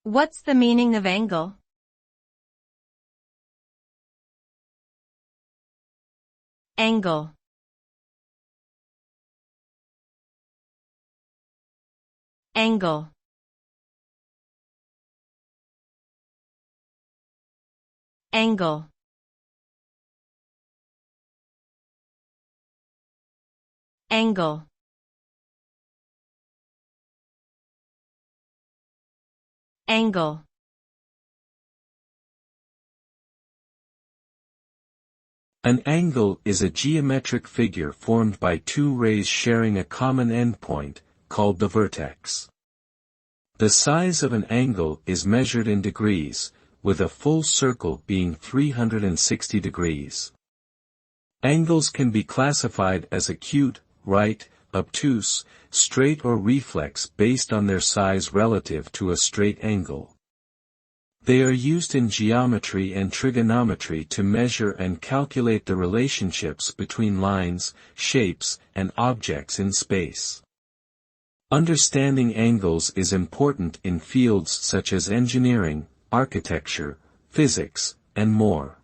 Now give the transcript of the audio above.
What's the meaning of angle? Angle. Angle. Angle. Angle. Angle. An angle is a geometric figure formed by two rays sharing a common endpoint, called the vertex. The size of an angle is measured in degrees, with a full circle being 360 degrees. Angles can be classified as acute, right, obtuse, straight or reflex based on their size relative to a straight angle. They are used in geometry and trigonometry to measure and calculate the relationships between lines, shapes, and objects in space. Understanding angles is important in fields such as engineering, architecture, physics, and more.